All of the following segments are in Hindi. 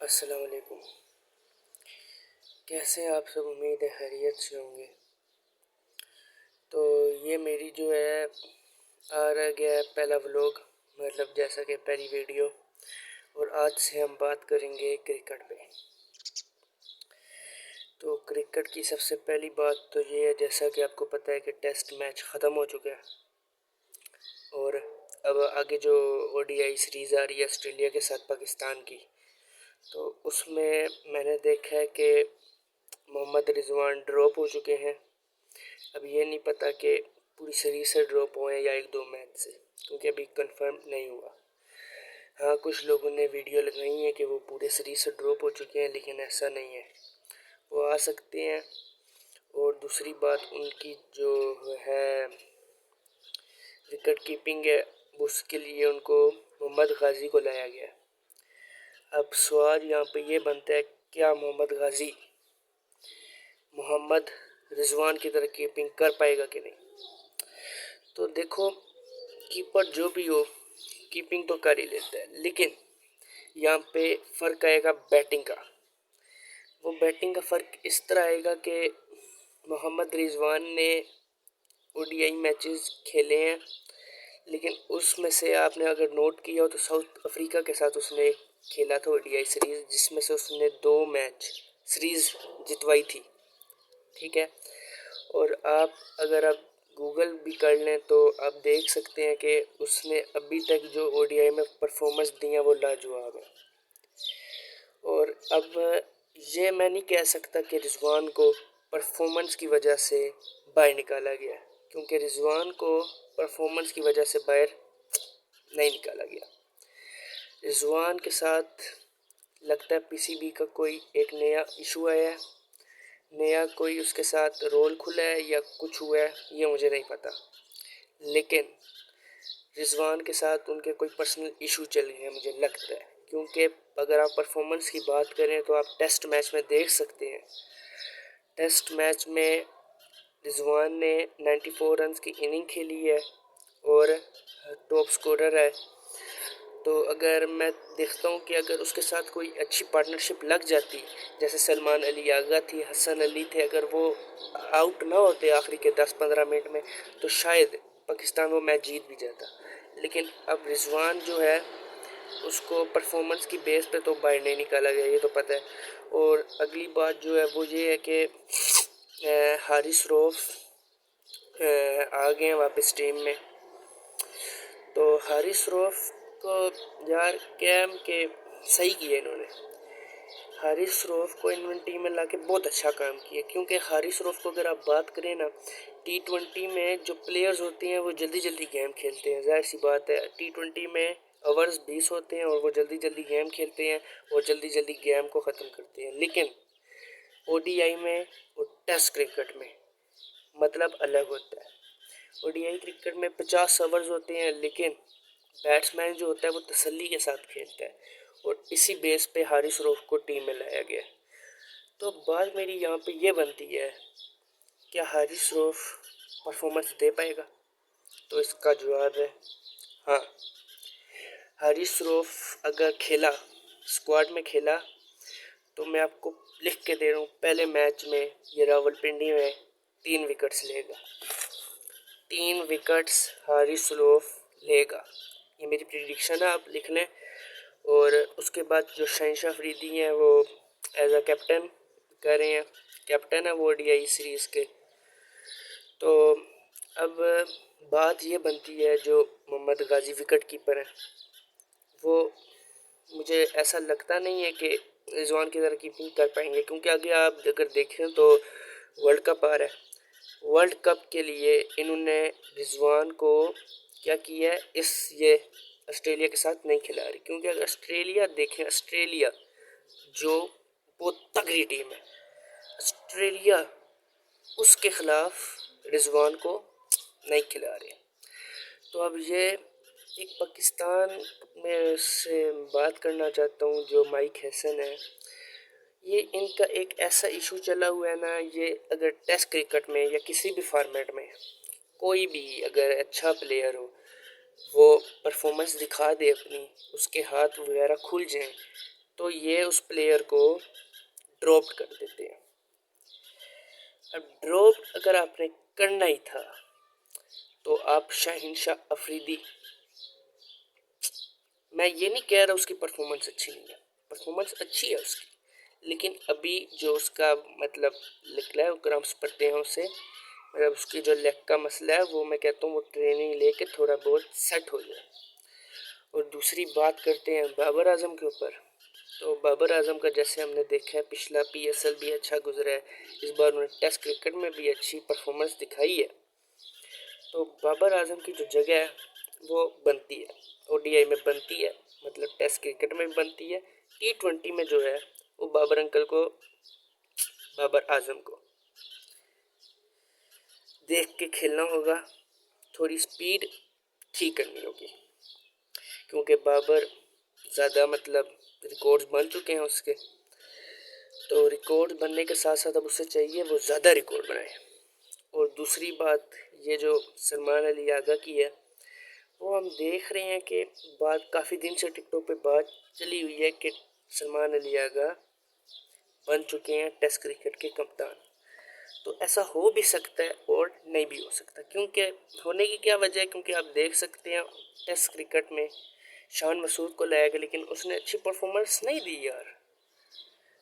अस्सलाम वालेकुम। कैसे हैं आप सब? उम्मीद है खैरियत से होंगे। तो ये मेरी जो है आ रहा गया है पहला व्लॉग, मतलब जैसा कि पहली वीडियो। और आज से हम बात करेंगे क्रिकेट पे। तो क्रिकेट की सबसे पहली बात तो ये है, जैसा कि आपको पता है कि टेस्ट मैच ख़त्म हो चुका है और अब आगे जो ओडीआई सीरीज़ आ रही है ऑस्ट्रेलिया के साथ पाकिस्तान की, तो उसमें मैंने देखा है कि मोहम्मद रिजवान ड्रॉप हो चुके हैं। अब ये नहीं पता कि पूरी सीरीज से ड्रॉप हुए या एक दो मैच से, क्योंकि अभी कंफर्म नहीं हुआ। हाँ, कुछ लोगों ने वीडियो लगाई है कि वो पूरे सीरीज से ड्रॉप हो चुके हैं, लेकिन ऐसा नहीं है, वो आ सकते हैं। और दूसरी बात, उनकी जो है विकेट कीपिंग है, उसके लिए उनको मोहम्मद गाजी को लाया गया। अब सवाल यहाँ पे ये बनता है, क्या मोहम्मद गाजी मोहम्मद रिजवान की तरह कीपिंग कर पाएगा कि नहीं? तो देखो, कीपर जो भी हो कीपिंग तो कर ही लेता है, लेकिन यहाँ पे फ़र्क आएगा बैटिंग का। वो बैटिंग का फ़र्क इस तरह आएगा कि मोहम्मद रिजवान ने ओडीआई मैचेस खेले हैं, लेकिन उसमें से आपने अगर नोट किया हो तो साउथ अफ्रीका के साथ उसने खेला था ओडीआई सीरीज़, जिसमें से उसने 2 मैच सीरीज़ जितवाई थी। ठीक है। और अगर आप गूगल भी कर लें तो आप देख सकते हैं कि उसने अभी तक जो ओडीआई में परफॉर्मेंस दी है वो लाजवाब है। और अब ये मैं नहीं कह सकता कि रिजवान को परफॉर्मेंस की वजह से बाहर निकाला गया, क्योंकि रिजवान को परफॉर्मेंस की वजह से बाहर नहीं निकाला गया। रिजवान के साथ लगता है पीसीबी का कोई एक नया इशू आया है, नया कोई उसके साथ रोल खुला है या कुछ हुआ है, ये मुझे नहीं पता। लेकिन रिजवान के साथ उनके कोई पर्सनल इशू चल गए हैं मुझे लगता है, क्योंकि अगर आप परफॉर्मेंस की बात करें तो आप टेस्ट मैच में देख सकते हैं। टेस्ट मैच में रिजवान ने 94 रन्स की इनिंग खेली है और टॉप स्कोरर है। तो अगर मैं देखता हूँ कि अगर उसके साथ कोई अच्छी पार्टनरशिप लग जाती, जैसे सलमान अली आगा थी, हसन अली थे, अगर वो आउट ना होते आखिरी के 10-15 मिनट में, तो शायद पाकिस्तान वो मैच जीत भी जाता। लेकिन अब रिजवान जो है उसको परफॉर्मेंस की बेस पे तो बाहर नहीं निकाला गया, ये तो पता है। और अगली बात जो है वो ये है कि हारिस रऊफ आ गए हैं वापस टीम में। तो हारिस रऊफ को यार कैम के सही किया इन्होंने। हारिस रऊफ को इन्होंने टीम में लाके बहुत अच्छा काम किया, क्योंकि हारिस रऊफ को अगर आप बात करें ना, T20 में जो प्लेयर्स होते हैं वो जल्दी जल्दी गेम खेलते हैं। जाहिर सी बात है, T20 में ओवर्स 20 होते हैं और वो जल्दी जल्दी गेम खेलते हैं और जल्दी जल्दी गेम को ख़त्म करते हैं। लेकिन ओडीआई में और टेस्ट क्रिकेट में मतलब अलग होता है। ओडीआई क्रिकेट में 50 ओवर्स होते हैं, लेकिन बैट्समैन जो होता है वो तसल्ली के साथ खेलता है, और इसी बेस पे हारिस रऊफ को टीम में लाया गया। तो बात मेरी यहाँ पे ये बनती है, क्या हारिस रऊफ परफॉर्मेंस दे पाएगा? तो इसका जवाब है हाँ। हारिस रऊफ अगर खेला, स्क्वाड में खेला, तो मैं आपको लिख के दे रहा हूँ, पहले मैच में ये रावलपिंडी में 3 विकेट्स लेगा। 3 विकेट्स हारिस रऊफ लेगा, ये मेरी प्रिडिक्शन है, आप लिख लें। और उसके बाद जो शहनशाह अफरीदी हैं वो एज अ कैप्टन कर रहे हैं, कैप्टन है वो ओडीआई सीरीज़ के। तो अब बात ये बनती है, जो मोहम्मद गाजी विकेट कीपर है, वो मुझे ऐसा लगता नहीं है कि रिजवान की तरह कीपिंग कर पाएंगे, क्योंकि आगे आप अगर देखें तो वर्ल्ड कप आ रहा है। वर्ल्ड कप के लिए इन्होंने रिजवान को क्या किया है, ये ऑस्ट्रेलिया के साथ नहीं खिला रही, क्योंकि अगर ऑस्ट्रेलिया देखें, ऑस्ट्रेलिया जो बहुत तगड़ी टीम है, ऑस्ट्रेलिया उसके खिलाफ रिजवान को नहीं खिला रही। तो अब ये एक पाकिस्तान में से बात करना चाहता हूँ, जो माइक हैसन है, ये इनका एक ऐसा इशू चला हुआ है ना, ये अगर टेस्ट क्रिकेट में या किसी भी फॉर्मेट में कोई भी अगर अच्छा प्लेयर हो, वो परफॉर्मेंस दिखा दे अपनी, उसके हाथ वगैरह खुल जाएं, तो ये उस प्लेयर को ड्रॉप कर देते हैं। अब ड्रॉप अगर आपने करना ही था तो आप शाहिनशाह अफरीदी, मैं ये नहीं कह रहा उसकी परफॉर्मेंस अच्छी नहीं है, परफॉर्मेंस अच्छी है उसकी, लेकिन अभी जो उसका मतलब निकला है वो क्रम्स पड़ते हैं उसे, मतलब उसकी जो लेग का मसला है वो मैं कहता हूँ वो ट्रेनिंग लेके थोड़ा बहुत सेट हो जाए। और दूसरी बात करते हैं बाबर आजम के ऊपर। तो बाबर आजम का जैसे हमने देखा है पिछला पीएसएल भी अच्छा गुजरा है, इस बार उन्होंने टेस्ट क्रिकेट में भी अच्छी परफॉर्मेंस दिखाई है। तो बाबर आजम की जो जगह है वो बनती है, ओडीआई में बनती है, मतलब टेस्ट क्रिकेट में भी बनती है, टी20 में जो है वो बाबर अंकल को, बाबर आजम को देख के खेलना होगा, थोड़ी स्पीड ठीक करनी होगी, क्योंकि बाबर ज़्यादा मतलब रिकॉर्ड्स बन चुके हैं उसके, तो रिकॉर्ड बनने के साथ साथ अब उसे चाहिए वो ज़्यादा रिकॉर्ड बनाए। और दूसरी बात ये जो सलमान अली आगा की है, वो हम देख रहे हैं कि बात काफ़ी दिन से टिकटॉक पे बात चली हुई है कि सलमान अली आगा बन चुके हैं टेस्ट क्रिकेट के कप्तान। तो ऐसा हो भी सकता है और नहीं भी हो सकता, क्योंकि होने की क्या वजह है, क्योंकि आप देख सकते हैं टेस्ट क्रिकेट में शान मसूद को लाया गया लेकिन उसने अच्छी परफॉर्मेंस नहीं दी यार।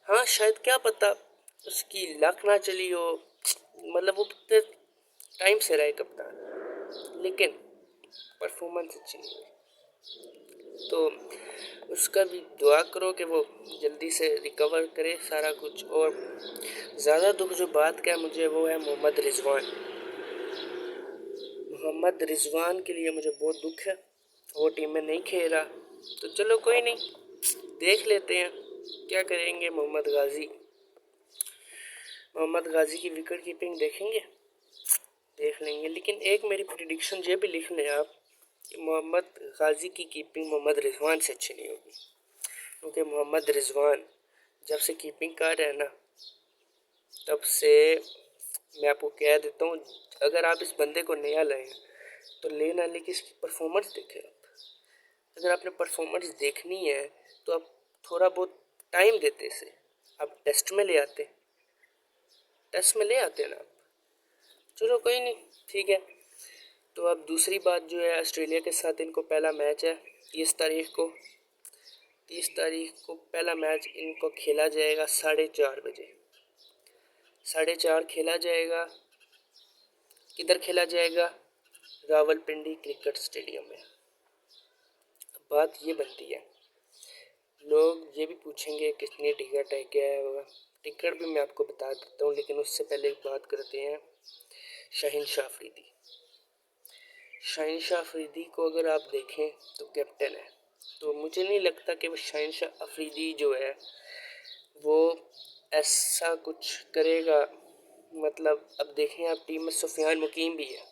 हाँ शायद क्या पता उसकी लक ना चली हो, मतलब वो कितने टाइम से रहे कप्तान लेकिन परफॉर्मेंस अच्छी नहीं है। तो उसका भी दुआ करो कि वो जल्दी से रिकवर करे सारा कुछ। और ज़्यादा दुख जो बात का है मुझे वो है मोहम्मद रिजवान। मोहम्मद रिजवान के लिए मुझे बहुत दुख है, वो टीम में नहीं खेल रहा, तो चलो कोई नहीं, देख लेते हैं क्या करेंगे। मोहम्मद गाजी की विकेट कीपिंग देखेंगे, देख लेंगे, लेकिन एक मेरी प्रिडिक्शन ये भी लिख लें आप कि मोहम्मद गाजी की कीपिंग मोहम्मद रिजवान से अच्छी नहीं होगी, क्योंकि मोहम्मद रिजवान जब से कीपिंग कर रहे हैं ना तब से मैं आपको कह देता हूँ, अगर आप इस बंदे को नया लाए तो ले ना लेके इसकी परफॉर्मेंस देखें आप। अगर आपने परफॉर्मेंस देखनी है तो आप थोड़ा बहुत टाइम देते इसे, आप टेस्ट में ले आते ना आप। चलो कोई नहीं, ठीक है। तो अब दूसरी बात जो है, ऑस्ट्रेलिया के साथ इनको पहला मैच है 30 तारीख को। 30 तारीख को पहला मैच इनको खेला जाएगा 4:30 बजे, 4:30 खेला जाएगा। किधर खेला जाएगा? रावलपिंडी क्रिकेट स्टेडियम में। बात ये बनती है, लोग ये भी पूछेंगे कितनी टिकट है, क्या है होगा। टिकट भी मैं आपको बता देता हूँ, लेकिन उससे पहले एक बात करते हैं शाहिनशाह अफरीदी। शाहिनशाह अफरीदी को अगर आप देखें तो कैप्टन है, तो मुझे नहीं लगता कि वो शाहिनशाह अफरीदी जो है वो ऐसा कुछ करेगा। मतलब अब देखें आप टीम में सुफियान मुकीम भी है,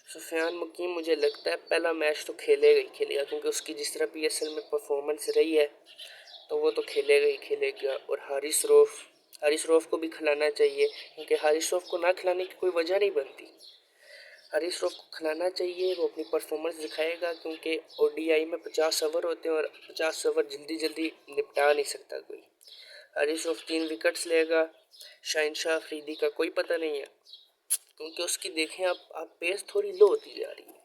सुफियान मुकीम मुझे लगता है पहला मैच तो खेलेगा ही खेलेगा, क्योंकि उसकी जिस तरह पीएसएल में परफॉर्मेंस रही है तो वो तो खेलेगा ही खेलेगा। और हारिस रऊफ को भी खिलाना चाहिए, क्योंकि हारिस रऊफ को ना खिलाने की कोई वजह नहीं बनती। हारिस रऊफ को खिलाना चाहिए, वो अपनी परफॉर्मेंस दिखाएगा, क्योंकि ओडीआई में 50 ओवर होते हैं और 50 ओवर जल्दी जल्दी निपटा नहीं सकता कोई। हारिस रऊफ 3 विकेट्स लेगा, शाहिनशाह अफरीदी का कोई पता नहीं है, क्योंकि उसकी देखें आप पेस थोड़ी लो होती जा रही है।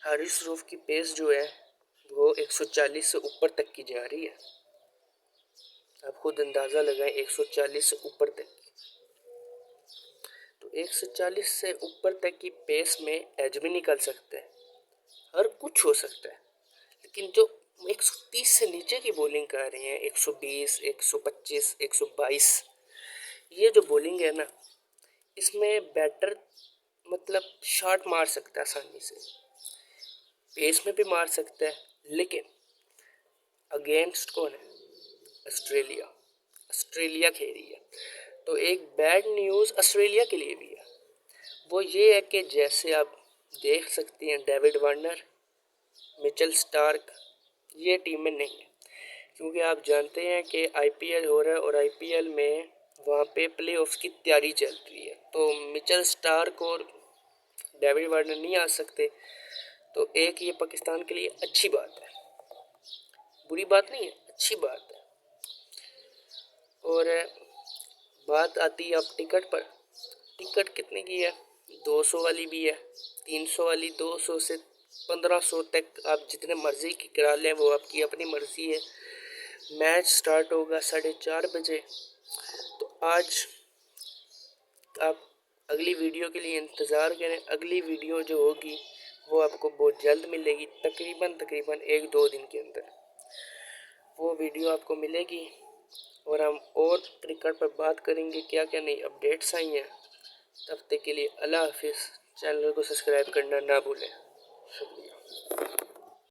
हारिस रऊफ की पेस जो है वो 140 से ऊपर तक की जा रही है, आप खुद अंदाज़ा लगाएं 140 से ऊपर तक। तो 140 से ऊपर तक की पेस में एज भी निकल सकता है, हर कुछ हो सकता है, लेकिन जो 130 से नीचे की बॉलिंग कर रहे हैं, 120, 125, 122, ये जो बॉलिंग है ना, इसमें बैटर मतलब शॉट मार सकता है आसानी से, पेस में भी मार सकता है, लेकिन अगेंस्ट कौन है? ऑस्ट्रेलिया। ऑस्ट्रेलिया खेल रही है, तो एक बैड न्यूज़ ऑस्ट्रेलिया के लिए भी है, वो ये है कि जैसे आप देख सकते हैं डेविड वार्नर, मिचेल स्टार्क ये टीम में नहीं है, क्योंकि आप जानते हैं कि आईपीएल हो रहा है और आईपीएल में वहाँ पे प्लेऑफ्स की तैयारी चल रही है, तो मिचेल स्टार्क और डेविड वार्नर नहीं आ सकते। तो एक ये पाकिस्तान के लिए अच्छी बात है, बुरी बात नहीं है, अच्छी बात है। और बात आती है अब टिकट पर। टिकट कितने की है? 200 वाली भी है, 300 वाली, 200 से 1500 तक आप जितने मर्जी की करा लें, वो आपकी अपनी मर्जी है। मैच स्टार्ट होगा 4:30 बजे। तो आज आप अगली वीडियो के लिए इंतज़ार करें। अगली वीडियो जो होगी वो आपको बहुत जल्द मिलेगी, तकरीबन 1-2 दिन के अंदर वो वीडियो आपको मिलेगी। और हम और क्रिकेट पर बात करेंगे, क्या क्या नई अपडेट्स आई हैं। तब तक के लिए अल्लाह हाफिज़। चैनल को सब्सक्राइब करना ना भूलें। शुक्रिया।